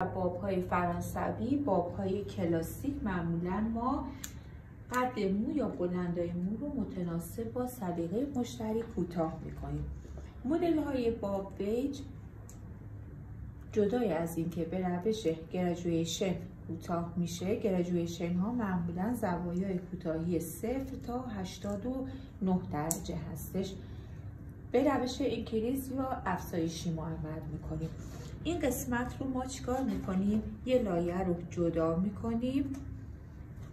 باب‌های فرانسوی، باب‌های کلاسیک معمولاً ما قد مو یا بلندی مو رو متناسب با سلیقه مشتری کوتاه می‌کنیم. مدل‌های باب ویج جدای از اینکه به روش گرجویشن کوتاه میشه، گرجویشن ها معمولاً زوایای کوتاهی 0 تا 89 درجه هستش. به روش اینکریز یا افزایشی ما عمل میکنیم. این قسمت رو ما چیکار میکنیم؟ یه لایه رو جدا میکنیم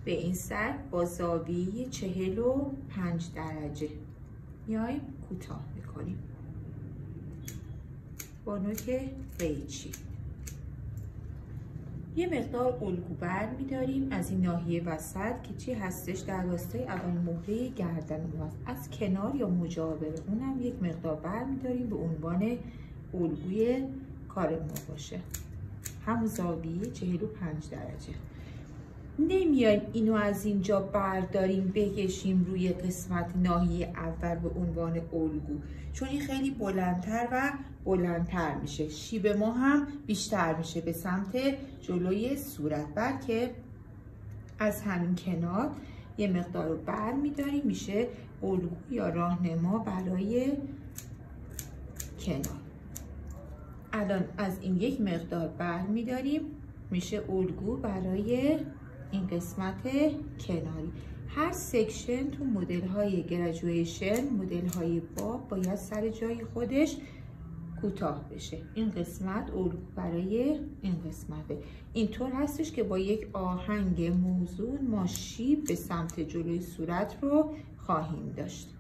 به این سطح با زاویه 45 درجه میایم کوتاه میکنیم با نوک قیچی. یه مقدار الگو بر میداریم از این ناحیه وسط که چی هستش؟ در راستای اولین مهره گردن ما هست. از کنار یا مجاور اونم یک مقدار بر میداریم به عنوان الگوی کار ما باشه. همون زاویه 45 درجه. نمیایم اینو از اینجا برداریم بکشیم روی قسمت ناحیه اول به عنوان الگو، چون این خیلی بلندتر و بلندتر میشه، شیب ما هم بیشتر میشه به سمت جلوی صورت، بلکه از همین کنار یه مقدار رو بر میداریم میشه الگو یا راهنما برای کنار. الان از این یک مقدار بر میداریم میشه الگو برای این قسمت کناری. هر سکشن تو مدل های گرجویشن، مدل های باب باید سر جای خودش کوتاه بشه. این قسمت الگو برای این قسمته. اینطور هستش که با یک آهنگ موزون ما شیب به سمت جلوی صورت رو خواهیم داشت.